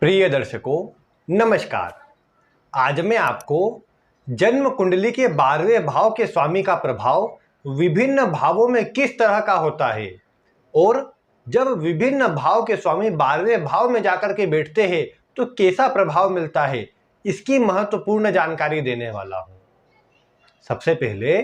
प्रिय दर्शकों, नमस्कार। आज मैं आपको जन्म कुंडली के 12वें भाव के स्वामी का प्रभाव विभिन्न भावों में किस तरह का होता है और जब विभिन्न भाव के स्वामी 12वें भाव में जाकर के बैठते हैं तो कैसा प्रभाव मिलता है, इसकी महत्वपूर्ण जानकारी देने वाला हूं। सबसे पहले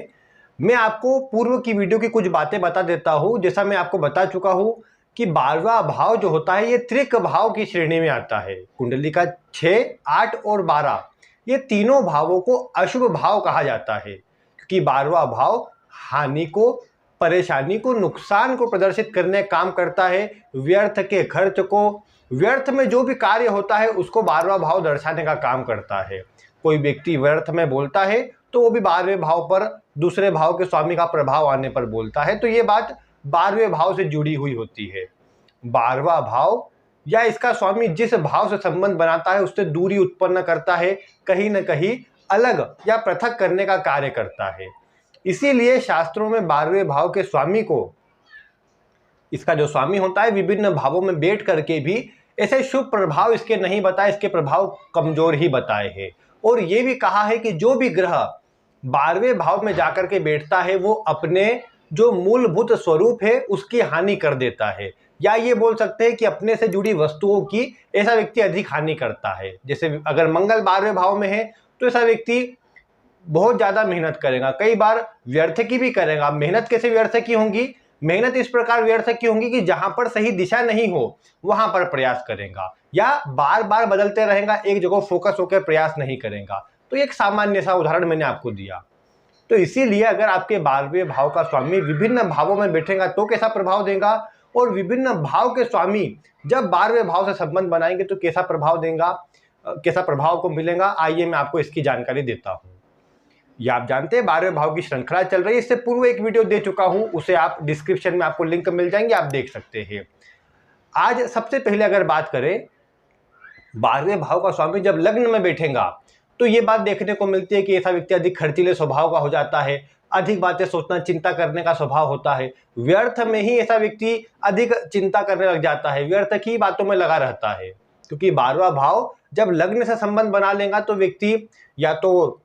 मैं आपको पूर्व की वीडियो की कुछ बातें बता देता हूं। जैसा मैं आपको बता चुका हूं कि 12वां भाव जो होता है ये त्रिक भाव की श्रेणी में आता है। कुंडली का 6, 8 और 12 ये तीनों भावों को अशुभ भाव कहा जाता है, क्योंकि 12वां भाव हानि को, परेशानी को, नुकसान को प्रदर्शित करने काम करता है। व्यर्थ के खर्च को, व्यर्थ में जो भी कार्य होता है उसको 12वां भाव दर्शाने का काम करता है। कोई व्यक्ति व्यर्थ में बोलता है तो वो भी 12वें भाव पर दूसरे भाव के स्वामी का प्रभाव आने पर बोलता है, तो ये बात 12वें भाव से जुड़ी हुई होती है। 12वां भाव या इसका स्वामी जिस भाव से संबंध बनाता है उससे दूरी उत्पन्न करता है, कहीं न कहीं अलग या पृथक करने का कार्य करता है। इसीलिए शास्त्रों में 12वें भाव के स्वामी को, इसका जो स्वामी होता है, विभिन्न भावों में बैठ करके भी ऐसे शुभ प्रभाव इसके नहीं बताए, इसके प्रभाव कमजोर ही बताए हैं। और ये भी कहा है कि जो भी ग्रह 12वें भाव में जाकर के बैठता है वो अपने जो मूलभूत स्वरूप है उसकी हानि कर देता है, या ये बोल सकते हैं कि अपने से जुड़ी वस्तुओं की ऐसा व्यक्ति अधिक हानि करता है। जैसे अगर मंगल 12वें भाव में है तो ऐसा व्यक्ति बहुत ज्यादा मेहनत करेगा, कई बार व्यर्थ की भी करेगा। मेहनत कैसे व्यर्थ की होंगी? मेहनत इस प्रकार व्यर्थ की होंगी कि जहां पर सही दिशा नहीं हो वहां पर प्रयास करेगा, या बार बार बदलते रहेगा, एक जगह फोकस होकर प्रयास नहीं करेगा। तो एक सामान्य सा उदाहरण मैंने आपको दिया। तो इसीलिए अगर आपके 12वें भाव का स्वामी विभिन्न भावों में बैठेगा तो कैसा प्रभाव देगा, और विभिन्न भाव के स्वामी जब 12वें भाव से संबंध बनाएंगे तो कैसा प्रभाव देगा, कैसा प्रभाव को मिलेगा, आइए मैं आपको इसकी जानकारी देता हूं। ये आप जानते हैं 12वें भाव की श्रृंखला चल रही है, इससे पूर्व एक वीडियो दे चुका हूं, उसे आप डिस्क्रिप्शन में आपको लिंक मिल जाएंगे, आप देख सकते हैं। आज सबसे पहले अगर बात करें 12वें भाव का स्वामी जब लग्न में बैठेगा तो ये बात देखने को मिलती है कि ऐसा व्यक्ति अधिक खर्चीले स्वभाव का हो जाता है, अधिक बातें सोचना, चिंता करने का स्वभाव होता है। व्यर्थ में ही ऐसा व्यक्ति अधिक चिंता करने लग जाता है, व्यर्थ की बातों में लगा रहता है, क्योंकि 12वां भाव जब लग्न से संबंध बना लेगा तो व्यक्ति या तो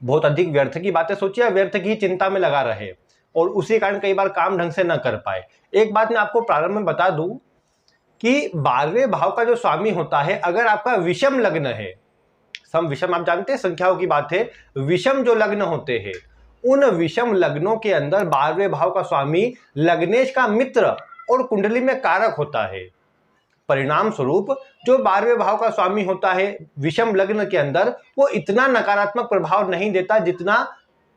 बहुत अधिक व्यर्थ की बातें सोचे या व्यर्थ की चिंता में लगा रहे, और उसी कारण कई बार काम ढंग से न कर पाए। एक बात मैं आपको प्रारंभ में बता दूं कि 12वें भाव का जो स्वामी होता है, अगर आपका विषम लग्न है, सम विषम आप जानते हैं, संख्याओं की बात है, विषम जो लग्न होते हैं उन विषम लग्नों के अंदर 12वें भाव का स्वामी लग्नेश का मित्र और कुंडली में कारक होता है। परिणाम स्वरूप जो 12वें भाव का स्वामी होता है विषम लग्न के अंदर, वो इतना नकारात्मक प्रभाव नहीं देता जितना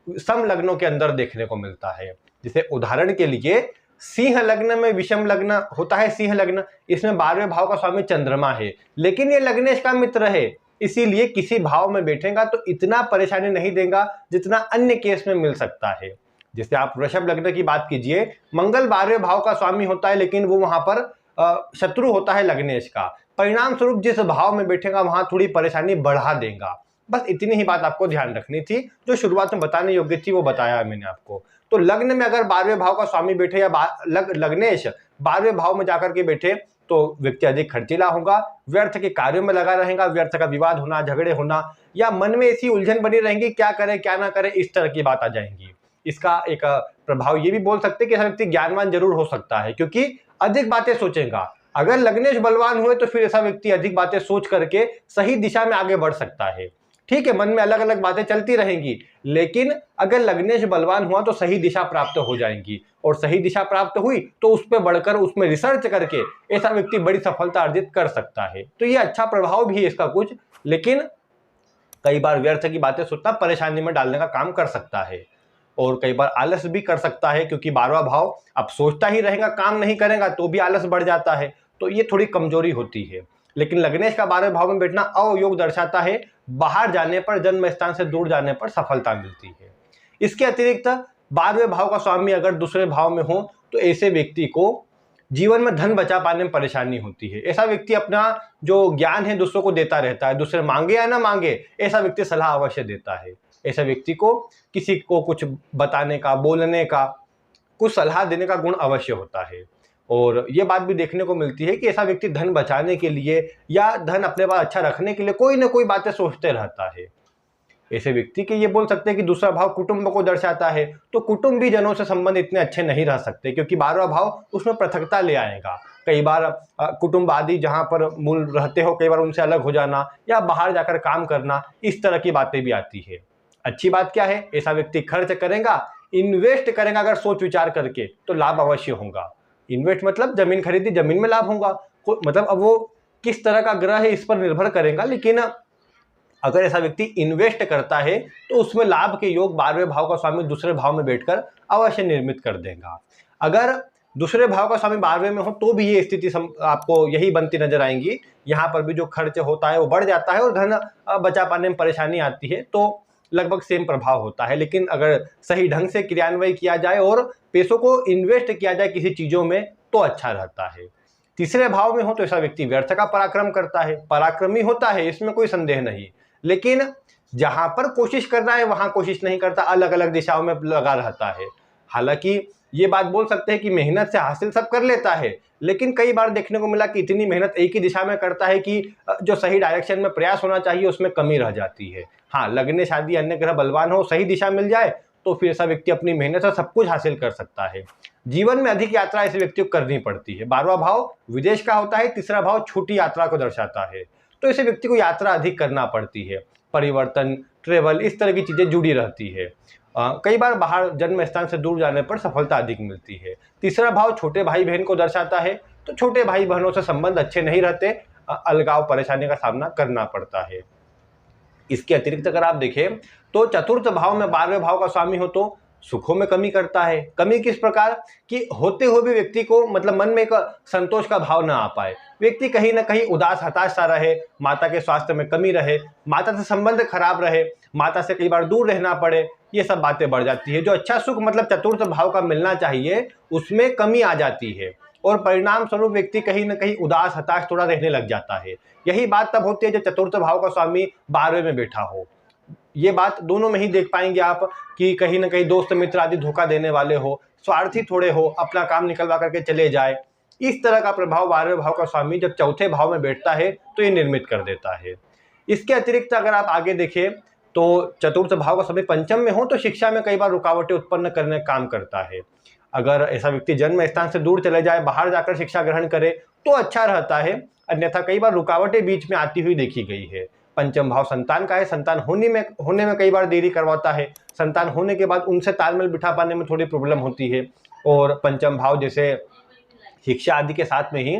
सम लग्नों के अंदर देखने को मिलता है। जैसे उदाहरण के लिए सिंह लग्न में विषम लग्न होता है, सिंह लग्न, इसमें 12वें भाव का स्वामी चंद्रमा है, लेकिन ये लग्नेश का मित्र है, इसीलिए किसी भाव में बैठेगा तो इतना परेशानी नहीं देगा जितना अन्य केस में मिल सकता है। जैसे आप वृषभ लग्न की बात कीजिए, मंगल 12वें भाव का स्वामी होता है, लेकिन वो वहां पर शत्रु होता है लग्नेश का। परिणाम स्वरूप जिस भाव में बैठेगा वहां थोड़ी परेशानी बढ़ा देगा। बस इतनी ही बात आपको ध्यान रखनी थी, जो शुरुआत में बताने योग्य थी वो बताया मैंने आपको। तो लग्न में अगर 12वें भाव का स्वामी बैठे या लग्नेश 12वें भाव में जाकर के बैठे तो व्यक्ति अधिक खर्चीला होगा, व्यर्थ के कार्यों में लगा रहेगा, व्यर्थ का विवाद होना, झगड़े होना, या मन में ऐसी उलझन बनी रहेंगी, क्या करे क्या ना करे, इस तरह की बात आ जाएंगी। इसका एक प्रभाव ये भी बोल सकते हैं कि ऐसा व्यक्ति ज्ञानवान जरूर हो सकता है, क्योंकि अधिक बातें सोचेगा। अगर लग्नेश बलवान हुए तो फिर ऐसा व्यक्ति अधिक बातें सोच करके सही दिशा में आगे बढ़ सकता है। ठीक है, मन में अलग अलग बातें चलती रहेंगी, लेकिन अगर लग्नेश बलवान हुआ तो सही दिशा प्राप्त हो जाएंगी, और सही दिशा प्राप्त हुई तो उस पर बढ़कर उसमें रिसर्च करके ऐसा व्यक्ति बड़ी सफलता अर्जित कर सकता है। तो ये अच्छा प्रभाव भी है इसका कुछ, लेकिन कई बार व्यर्थ की बातें सोचना परेशानी में डालने का काम कर सकता है, और कई बार आलस भी कर सकता है, क्योंकि 12वां भाव अब सोचता ही रहेगा, काम नहीं करेगा तो भी आलस बढ़ जाता है, तो ये थोड़ी कमजोरी होती है। लेकिन लग्नेश का 12वें भाव में बैठना अयोग दर्शाता है, बाहर जाने पर, जन्म स्थान से दूर जाने पर सफलता मिलती है। इसके अतिरिक्त 12वें भाव का स्वामी अगर दूसरे भाव में हो तो ऐसे व्यक्ति को जीवन में धन बचा पाने में परेशानी होती है। ऐसा व्यक्ति अपना जो ज्ञान है दूसरों को देता रहता है, दूसरे मांगे या ना मांगे ऐसा व्यक्ति सलाह अवश्य देता है। ऐसा व्यक्ति को किसी को कुछ बताने का, बोलने का, कुछ सलाह देने का गुण अवश्य होता है। और ये बात भी देखने को मिलती है कि ऐसा व्यक्ति धन बचाने के लिए या धन अपने पास अच्छा रखने के लिए कोई ना कोई बातें सोचते रहता है। ऐसे व्यक्ति के ये बोल सकते हैं कि दूसरा भाव कुटुंब को दर्शाता है, तो कुटुंबी जनों से संबंध इतने अच्छे नहीं रह सकते, क्योंकि 12वां भाव उसमें पृथकता ले आएगा। कई बार कुटुंब आदि जहां पर मूल रहते हो, कई बार उनसे अलग हो जाना या बाहर जाकर काम करना, इस तरह की बातें भी आती है। अच्छी बात क्या है, ऐसा व्यक्ति खर्च करेगा, इन्वेस्ट करेगा अगर सोच विचार करके, तो लाभ अवश्य होगा। इन्वेस्ट मतलब जमीन खरीदी, जमीन में लाभ होगा। मतलब अब वो किस तरह का ग्रह है इस पर निर्भर करेगा, लेकिन अगर ऐसा व्यक्ति इन्वेस्ट करता है तो उसमें लाभ के योग 12वें भाव का स्वामी दूसरे भाव में बैठकर अवश्य निर्मित कर देगा। अगर दूसरे भाव का स्वामी 12वें में हो तो भी ये स्थिति आपको यही बनती नजर आएंगी। यहाँ पर भी जो खर्च होता है वो बढ़ जाता है और धन बचा पाने में परेशानी आती है, तो लगभग सेम प्रभाव होता है। लेकिन अगर सही ढंग से क्रियान्वयन किया जाए और पैसों को इन्वेस्ट किया जाए किसी चीजों में, तो अच्छा रहता है। तीसरे भाव में हो तो ऐसा व्यक्ति व्यर्थ का पराक्रम करता है, पराक्रमी होता है, इसमें कोई संदेह नहीं, लेकिन जहां पर कोशिश करना है वहां कोशिश नहीं करता, अलग अलग दिशाओं में लगा रहता है। हालांकि ये बात बोल सकते हैं कि मेहनत से हासिल सब कर लेता है, लेकिन कई बार देखने को मिला कि इतनी मेहनत एक ही दिशा में करता है कि जो सही डायरेक्शन में प्रयास होना चाहिए उसमें कमी रह जाती है। हाँ, लग्न शादी अन्य ग्रह बलवान हो, सही दिशा मिल जाए तो फिर ऐसा व्यक्ति अपनी मेहनत से सब कुछ हासिल कर सकता है। जीवन में अधिक यात्रा ऐसे व्यक्ति को करनी पड़ती है। 12वां भाव विदेश का होता है, तीसरा भाव छोटी यात्रा को दर्शाता है, तो ऐसे व्यक्ति को यात्रा अधिक करना पड़ती है। परिवर्तन, ट्रेवल, इस तरह की चीजें जुड़ी रहती है। कई बार बाहर जन्म स्थान से दूर जाने पर सफलता अधिक मिलती है। तीसरा भाव छोटे भाई बहन को दर्शाता है, तो छोटे भाई बहनों से संबंध अच्छे नहीं रहते, अलगाव परेशानी का सामना करना पड़ता है। इसके अतिरिक्त अगर आप देखें तो चतुर्थ भाव में 12वें भाव का स्वामी हो तो सुखों में कमी करता है। कमी किस प्रकार कि होते हुए भी व्यक्ति को मतलब मन में एक संतोष का भाव ना आ पाए, व्यक्ति कहीं ना कहीं उदास हताश सा रहे, माता के स्वास्थ्य में कमी रहे, माता से संबंध खराब रहे, माता से कई बार दूर रहना पड़े, ये सब बातें बढ़ जाती है। जो अच्छा सुख मतलब चतुर्थ भाव का मिलना चाहिए उसमें कमी आ जाती है और परिणाम स्वरूप व्यक्ति कहीं ना कहीं उदास हताश थोड़ा रहने लग जाता है। यही बात तब होती है जब चतुर्थ भाव का स्वामी 12वें में बैठा हो। ये बात दोनों में ही देख पाएंगे आप कि कहीं ना कहीं दोस्त मित्र आदि धोखा देने वाले हो, स्वार्थी थोड़े हो, अपना काम निकलवा करके चले जाए, इस तरह का प्रभाव 12वें भाव का स्वामी जब चौथे भाव में बैठता है तो ये निर्मित कर देता है। इसके अतिरिक्त अगर आप आगे देखें तो चतुर्थ भाव का स्वामी पंचम में हो तो शिक्षा में कई बार रुकावटें उत्पन्न करने का काम करता है। अगर ऐसा व्यक्ति जन्म स्थान से दूर चले जाए, बाहर जाकर शिक्षा ग्रहण करे तो अच्छा रहता है, अन्यथा कई बार रुकावटें बीच में आती हुई देखी गई है। पंचम भाव संतान का है, संतान होने में कई बार देरी करवाता है, संतान होने के बाद उनसे तालमेल बिठा पाने में थोड़ी प्रॉब्लम होती है। और पंचम भाव जैसे शिक्षा आदि के साथ में ही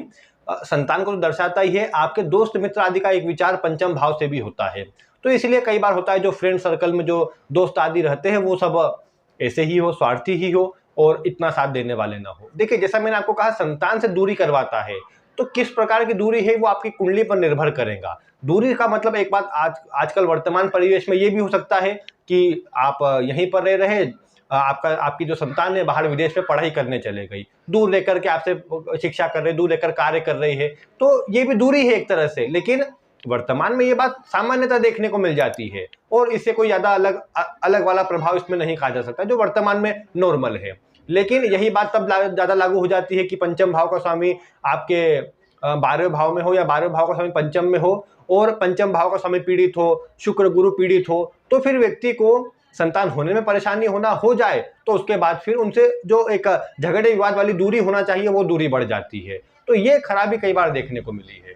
संतान को तो दर्शाता ही है, आपके दोस्त मित्र आदि का एक विचार पंचम भाव से भी होता है। तो इसलिए कई बार होता है जो फ्रेंड सर्कल में जो दोस्त आदि रहते हैं वो सब ऐसे ही हो, स्वार्थी ही हो और इतना साथ देने वाले ना हो। देखिए जैसा मैंने आपको कहा संतान से दूरी करवाता है, तो किस प्रकार की दूरी है वो आपकी कुंडली पर निर्भर करेगा। दूरी का मतलब एक बात आजकल वर्तमान परिवेश में ये भी हो सकता है कि आप यहीं पर रह रहे, आपकी जो संतान है बाहर विदेश में पढ़ाई करने चले गई, दूर रहकर के आपसे शिक्षा कर रहे, दूर रहकर कार्य कर रही है, तो ये भी दूरी है एक तरह से। लेकिन वर्तमान में ये बात सामान्यतः देखने को मिल जाती है और इससे कोई ज्यादा अलग वाला प्रभाव इसमें नहीं कहा जा सकता, जो वर्तमान में नॉर्मल है। लेकिन यही बात तब ज्यादा लागू हो जाती है कि पंचम भाव का स्वामी आपके 12वें भाव में हो या 12वें भाव का स्वामी पंचम में हो और पंचम भाव का स्वामी पीड़ित हो, शुक्र गुरु पीड़ित हो, तो फिर व्यक्ति को संतान होने में परेशानी हो जाए तो उसके बाद फिर उनसे जो एक झगड़े विवाद वाली दूरी होना चाहिए वो दूरी बढ़ जाती है। तो ये खराबी कई बार देखने को मिली है,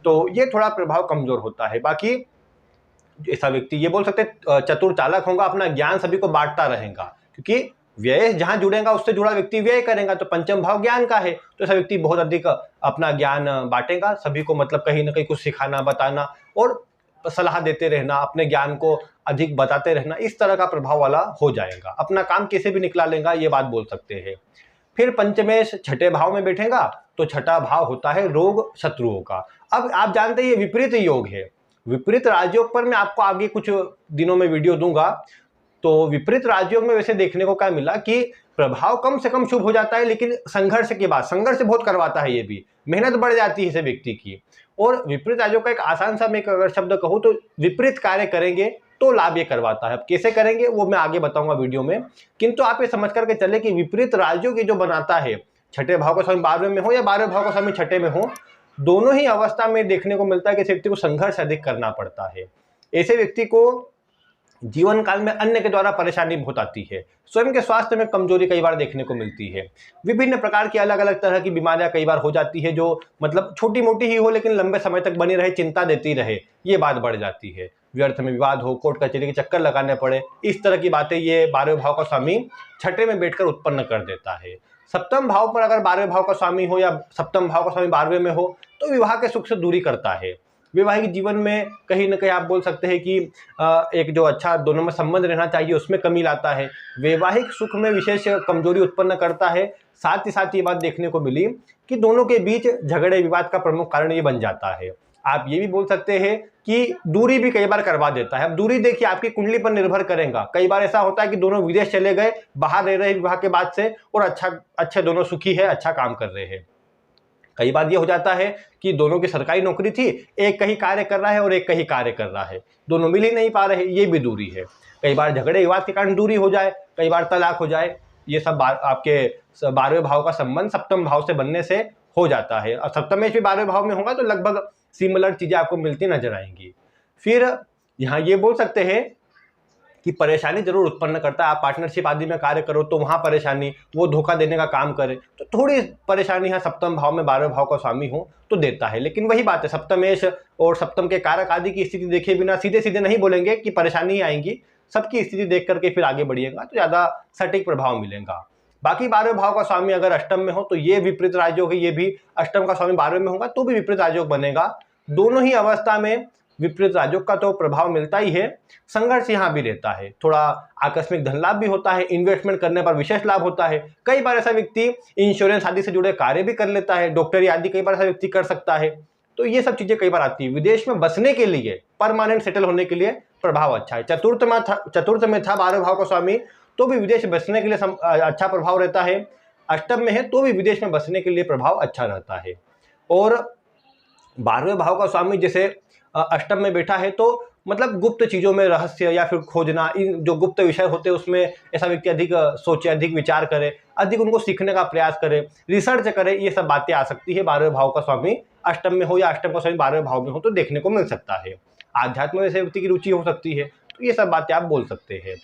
तो ये थोड़ा प्रभाव कमजोर होता है। बाकी ऐसा व्यक्ति ये बोल सकते चतुर चालक होगा, अपना ज्ञान सभी को बांटता रहेगा, क्योंकि व्यय जहां जुड़ेगा उससे जुड़ा व्यक्ति व्यय करेगा, तो पंचम भाव ज्ञान का है, तो ऐसा व्यक्ति बहुत अधिक अपना ज्ञान बांटेगा सभी को, मतलब कहीं ना कहीं कुछ सिखाना बताना और सलाह देते रहना, अपने ज्ञान को अधिक बताते रहना, इस तरह का प्रभाव वाला हो जाएगा, अपना काम कैसे भी निकला लेगा, ये बात बोल सकते हैं। फिर पंचमेश छठे भाव में बैठेगा तो छठा भाव होता है रोग शत्रुओं का। अब आप जानते हैं ये विपरीत योग है, विपरीत राजयोग पर मैं आपको आगे कुछ दिनों में वीडियो दूंगा। तो विपरीत राजयोग में वैसे देखने को क्या मिला कि प्रभाव कम से कम शुभ हो जाता है, लेकिन संघर्ष के बाद संघर्ष बहुत करवाता है, ये भी मेहनत बढ़ जाती है इसे व्यक्ति की। और विपरीत राजयोग का एक आसान सा मैं अगर शब्द कहूँ तो विपरीत कार्य करेंगे तो लाभ ये करवाता है। अब कैसे करेंगे वो मैं आगे बताऊंगा वीडियो में, किंतु आप ये समझ करके चले कि विपरीत राजयोग ये जो बनाता है छठे भाव का स्वामी 12वें में हो या 12वें भाव का स्वामी छठे में हो, दोनों ही अवस्था में देखने को मिलता है कि इस व्यक्ति को संघर्ष अधिक करना पड़ता है। ऐसे व्यक्ति को जीवन काल में अन्य के द्वारा परेशानी बहुत आती है। स्वयं के स्वास्थ्य में कमजोरी कई बार देखने को मिलती है। विभिन्न प्रकार की अलग अलग तरह की बीमारियां कई बार हो जाती है, जो मतलब छोटी मोटी ही हो लेकिन लंबे समय तक बनी रहे, चिंता देती रहे, ये बात बढ़ जाती है। व्यर्थ में विवाद हो, कोर्ट कचहरी के चक्कर लगाने पड़े, इस तरह की बातें ये 12वें भाव का स्वामी छठे में बैठकर उत्पन्न कर देता है। सप्तम भाव पर अगर 12वें भाव का स्वामी हो या सप्तम भाव का स्वामी 12वें में हो तो विवाह के सुख से दूरी करता है। वैवाहिक जीवन में कहीं ना कहीं आप बोल सकते हैं कि एक जो अच्छा दोनों में संबंध रहना चाहिए उसमें कमी लाता है। वैवाहिक सुख में विशेष कमजोरी उत्पन्न करता है। साथ ही साथ ये बात देखने को मिली कि दोनों के बीच झगड़े विवाद का प्रमुख कारण ये बन जाता है। आप ये भी बोल सकते हैं कि दूरी भी कई बार करवा देता है। अब दूरी देखिए आपकी कुंडली पर निर्भर करेगा। कई बार ऐसा होता है कि दोनों विदेश चले गए, बाहर रह रहे विवाह के बाद से, और अच्छे दोनों सुखी है, अच्छा काम कर रहे हैं। कई बार ये हो जाता है कि दोनों की सरकारी नौकरी थी, एक कहीं कार्य कर रहा है और एक कहीं कार्य कर रहा है, दोनों मिल ही नहीं पा रहे, ये भी दूरी है। कई बार झगड़े विवाद के कारण दूरी हो जाए, कई बार तलाक हो जाए। ये सब आपके 12वें भाव का संबंध सप्तम भाव से बनने से हो जाता है। और सप्तमेश भी 12वें भाव में होगा तो लगभग सिमिलर चीजें आपको मिलती नजर आएंगी। फिर यहाँ ये बोल सकते हैं कि परेशानी जरूर उत्पन्न करता है। आप पार्टनरशिप आदि में कार्य करो तो वहाँ परेशानी, वो धोखा देने का काम करे तो थोड़ी परेशानी है सप्तम भाव में 12वें भाव का स्वामी हो तो देता है। लेकिन वही बात है, सप्तमेश और सप्तम के कारक आदि की स्थिति देखे बिना सीधे सीधे नहीं बोलेंगे कि परेशानी ही आएंगी। सबकी स्थिति देख करके फिर आगे बढ़िएगा तो ज़्यादा सटीक प्रभाव मिलेगा। बाकी 12वें भाव का स्वामी अगर अष्टम में हो तो ये विपरीत राजयोग है, ये भी अष्टम का स्वामी 12वें में होगा तो भी विपरीत राजयोग बनेगा। दोनों ही अवस्था में विपरीत राजयोग का तो प्रभाव मिलता ही है। संघर्ष यहाँ भी रहता है, थोड़ा आकस्मिक धन लाभ भी होता है, इन्वेस्टमेंट करने पर विशेष लाभ होता है। कई बार ऐसा व्यक्ति इंश्योरेंस आदि से जुड़े कार्य भी कर लेता है, डॉक्टरी आदि कई बार ऐसा व्यक्ति कर सकता है। तो ये सब चीजें कई बार आती है। विदेश में बसने के लिए, परमानेंट सेटल होने के लिए प्रभाव अच्छा है। चतुर्थ में था 12वें भाव का स्वामी तो भी विदेश बसने के लिए अच्छा प्रभाव रहता है। अष्टम में है तो भी विदेश में बसने के लिए प्रभाव अच्छा रहता है। और 12वें भाव का स्वामी जैसे अष्टम में बैठा है तो मतलब गुप्त चीजों में रहस्य या फिर खोजना, इन जो गुप्त विषय होते हैं उसमें ऐसा व्यक्ति अधिक सोचे, अधिक विचार करे, अधिक उनको सीखने का प्रयास करे, रिसर्च करे, ये सब बातें आ सकती है। 12वें भाव का स्वामी अष्टम में हो या अष्टम का स्वामी 12वें भाव में हो तो देखने को मिल सकता है। आध्यात्म में ऐसे व्यक्ति की रुचि हो सकती है तो ये सब बातें आप बोल सकते हैं।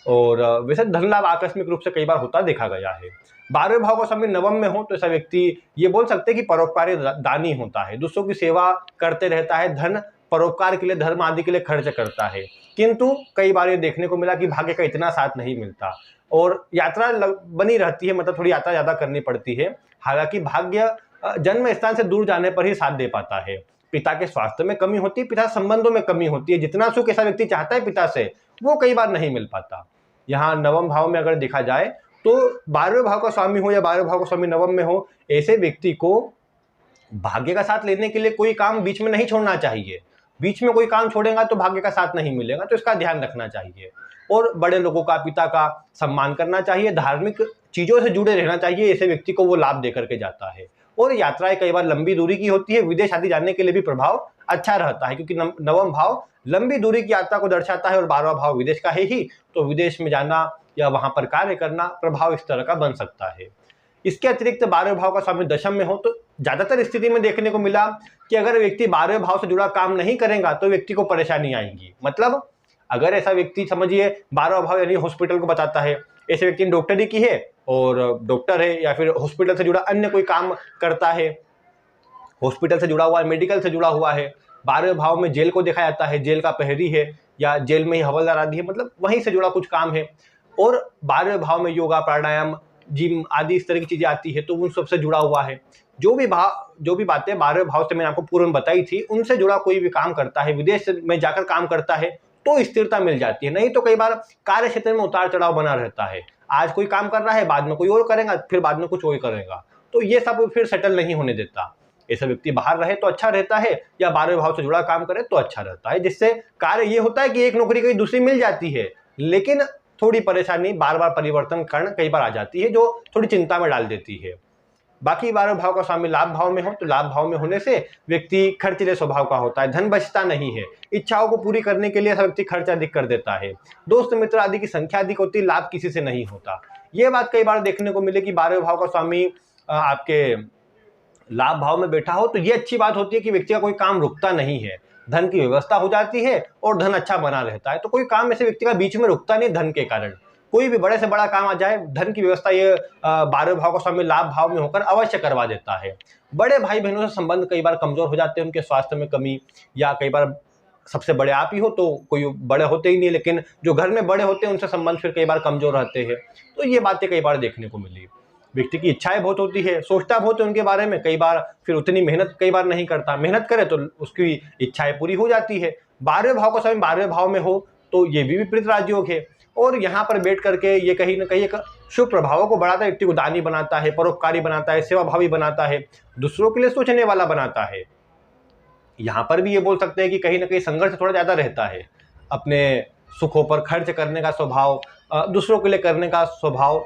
और वैसे धन लाभ आकस्मिक रूप से कई बार होता देखा गया है। 12वें भाव का स्वामी नवम में हो तो ऐसा व्यक्ति ये बोल सकते हैं कि परोपकारी दानी होता है, दूसरों की सेवा करते रहता है, धन परोपकार के लिए, धर्म आदि के लिए खर्च करता है। किंतु कई बार ये देखने को मिला कि भाग्य का इतना साथ नहीं मिलता और यात्रा बनी रहती है, मतलब थोड़ी यात्रा ज्यादा करनी पड़ती है। हालांकि भाग्य जन्म स्थान से दूर जाने पर ही साथ दे पाता है। पिता के स्वास्थ्य में कमी होती है, पिता संबंधों में कमी होती है। जितना सुख ऐसा व्यक्ति चाहता है पिता से वो कई बार नहीं मिल पाता। यहाँ नवम भाव में अगर देखा जाए तो 12वें भाव का स्वामी हो या 12वें भाव का स्वामी नवम में हो, ऐसे व्यक्ति को भाग्य का साथ लेने के लिए कोई काम बीच में नहीं छोड़ना चाहिए। बीच में कोई काम छोड़ेगा तो भाग्य का साथ नहीं मिलेगा, तो इसका ध्यान रखना चाहिए। और बड़े लोगों का, पिता का सम्मान करना चाहिए, धार्मिक चीजों से जुड़े रहना चाहिए, ऐसे व्यक्ति को वो लाभ दे करके जाता है। और यात्राएं कई बार लंबी दूरी की होती है, विदेश आदि जाने के लिए भी प्रभाव अच्छा रहता है, क्योंकि नवम भाव लंबी दूरी की यात्रा को दर्शाता है और 12वां भाव विदेश का है ही, तो विदेश में जाना या वहां पर कार्य करना प्रभाव इस तरह का बन सकता है। इसके अतिरिक्त 12वें भाव का स्वामी दशम में हो तो ज्यादातर स्थिति में देखने को मिला कि अगर व्यक्ति 12वें भाव से जुड़ा काम नहीं करेगा तो व्यक्ति को परेशानी आएगी। मतलब अगर ऐसा व्यक्ति, समझिए 12वां भाव यानी हॉस्पिटल को बताता है, ऐसे व्यक्ति ने डॉक्टरी की है और डॉक्टर है या फिर हॉस्पिटल से जुड़ा अन्य कोई काम करता है, हॉस्पिटल से जुड़ा हुआ है, मेडिकल से जुड़ा हुआ है। 12वें भाव में जेल को देखा जाता है, जेल का प्रहरी है या जेल में ही हवलदार आदि है, मतलब वहीं से जुड़ा कुछ काम है। और 12वें भाव में योगा, प्राणायाम, जिम आदि इस तरह की चीजें आती है, तो उन सबसे जुड़ा हुआ है। जो भी बातें 12वें भाव से मैंने आपको पूर्व में बताई थी, उनसे जुड़ा कोई भी काम करता है, विदेश में जाकर काम करता है तो स्थिरता मिल जाती है। नहीं तो कई बार कार्य क्षेत्र में उतार चढ़ाव बना रहता है, आज कोई काम कर रहा है, बाद में कोई और करेगा, फिर बाद में कुछ और करेगा, तो ये सब फिर सेटल नहीं होने देता। ऐसा व्यक्ति बाहर रहे तो अच्छा रहता है या 12वें भाव से जुड़ा काम करे तो अच्छा रहता है, जिससे कार्य ये होता है कि एक नौकरी कहीं दूसरी मिल जाती है, लेकिन थोड़ी परेशानी, बार बार परिवर्तन कारण कई बार आ जाती है जो थोड़ी चिंता में डाल देती है। बाकी 12वें भाव का स्वामी लाभ भाव में हो तो लाभ भाव में होने से व्यक्ति खर्चीले स्वभाव का होता है, धन बचता नहीं है, इच्छाओं को पूरी करने के लिए ऐसा व्यक्ति खर्च अधिक कर देता है, दोस्त मित्र आदि की संख्या अधिक होती है, लाभ किसी से नहीं होता। ये बात कई बार देखने को मिले कि 12वें भाव का स्वामी आपके लाभ भाव में बैठा हो तो ये अच्छी बात होती है कि व्यक्ति का कोई काम रुकता नहीं है, धन की व्यवस्था हो जाती है और धन अच्छा बना रहता है। तो कोई काम ऐसे व्यक्ति का बीच में रुकता नहीं धन के कारण। कोई भी बड़े से बड़ा काम आ जाए, धन की व्यवस्था ये 12वें भाव का स्वामी लाभ भाव में होकर अवश्य करवा देता है। बड़े भाई बहनों से संबंध कई बार कमजोर हो जाते हैं, उनके स्वास्थ्य में कमी, या कई बार सबसे बड़े आप ही हो तो कोई बड़े होते ही नहीं, लेकिन जो घर में बड़े होते हैं उनसे संबंध फिर कई बार कमजोर रहते हैं। तो ये बातें कई बार देखने को मिली। व्यक्ति की इच्छाएं बहुत होती है, सोचता बहुत है उनके बारे में, कई बार फिर उतनी मेहनत कई बार नहीं करता, मेहनत करे तो उसकी इच्छाएं पूरी हो जाती है। 12वें भाव का समय 12वें भाव में हो तो ये भी विपरीत राजयोग है, और यहाँ पर बैठ करके ये कहीं ना कहीं एक शुभ प्रभावों को बढ़ाता है, व्यक्ति को दानी बनाता है, परोपकारी बनाता है, सेवाभावी बनाता है, दूसरों के लिए सोचने वाला बनाता है। यहाँ पर भी ये बोल सकते हैं कि कहीं ना कहीं संघर्ष थोड़ा ज़्यादा रहता है, अपने सुखों पर खर्च करने का स्वभाव, दूसरों के लिए करने का स्वभाव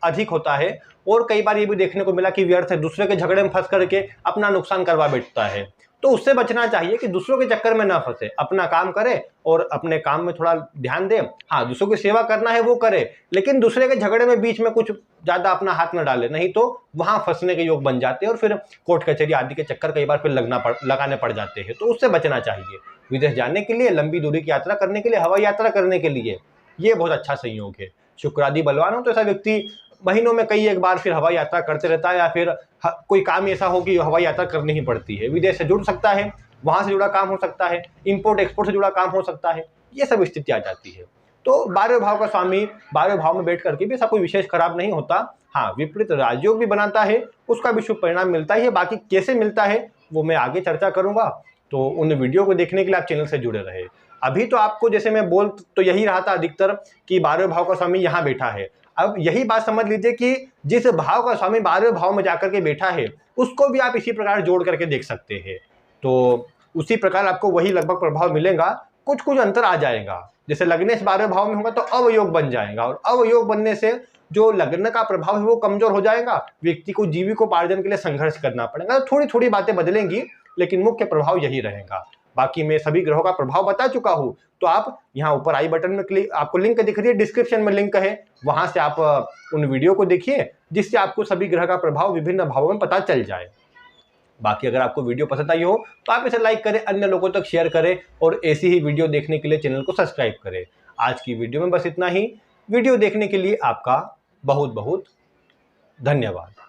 अधिक होता है। और कई बार ये भी देखने को मिला कि व्यर्थ है, दूसरे के झगड़े में फंस करके अपना नुकसान करवा बैठता है। तो उससे बचना चाहिए कि दूसरों के चक्कर में ना फंसे, अपना काम करे और अपने काम में थोड़ा ध्यान दे। हाँ, दूसरों की सेवा करना है वो करे, लेकिन दूसरे के झगड़े में बीच में कुछ ज़्यादा अपना हाथ न डाले, नहीं तो वहाँ फंसने के योग बन जाते हैं और फिर कोर्ट कचहरी आदि के चक्कर कई बार फिर लगाने पड़ जाते हैं। तो उससे बचना चाहिए। विदेश जाने के लिए, लंबी दूरी की यात्रा करने के लिए, हवाई यात्रा करने के लिए ये बहुत अच्छा संयोग है। शुक्र आदि बलवान हो तो ऐसा व्यक्ति महीनों में कई एक बार फिर हवाई यात्रा करते रहता है, या फिर कोई काम ऐसा हो कि हवाई यात्रा करनी ही पड़ती है। विदेश से जुड़ सकता है, वहाँ से जुड़ा काम हो सकता है, इंपोर्ट एक्सपोर्ट से जुड़ा काम हो सकता है, ये सब स्थिति आ जाती है। तो 12वें भाव का स्वामी 12वें भाव में बैठ करके भी ऐसा कोई विशेष खराब नहीं होता। हाँ, विपरीत राजयोग भी बनाता है, उसका भी शुभ परिणाम मिलता है। बाकी कैसे मिलता है वो मैं आगे चर्चा करूँगा, तो उन वीडियो को देखने के लिए आप चैनल से जुड़े रहे। अभी तो आपको जैसे मैं बोल तो यही रहा था अधिकतर कि 12वें भाव का स्वामी यहाँ बैठा है। अब यही बात समझ लीजिए कि जिस भाव का स्वामी 12वें भाव में जाकर के बैठा है उसको भी आप इसी प्रकार जोड़ करके देख सकते हैं। तो उसी प्रकार आपको वही लगभग प्रभाव मिलेगा, कुछ कुछ अंतर आ जाएगा। जैसे लग्न 12वें भाव में होगा तो अवयोग बन जाएगा, और अवयोग बनने से जो लग्न का प्रभाव है वो कमजोर हो जाएगा, व्यक्ति को जीविकोपार्जन के लिए संघर्ष करना पड़ेगा। तो थोड़ी थोड़ी बातें बदलेंगी, लेकिन मुख्य प्रभाव यही रहेगा। बाकी मैं सभी ग्रहों का प्रभाव बता चुका हूं, तो आप यहाँ ऊपर आई बटन में क्लिक, आपको लिंक दिख रही है, डिस्क्रिप्शन में लिंक है, वहां से आप उन वीडियो को देखिए, जिससे आपको सभी ग्रह का प्रभाव विभिन्न भावों में पता चल जाए। बाकी अगर आपको वीडियो पसंद आई हो तो आप इसे लाइक करें, अन्य लोगों तक शेयर करें, और ऐसी ही वीडियो देखने के लिए चैनल को सब्सक्राइब करें। आज की वीडियो में बस इतना ही। वीडियो देखने के लिए आपका बहुत बहुत धन्यवाद।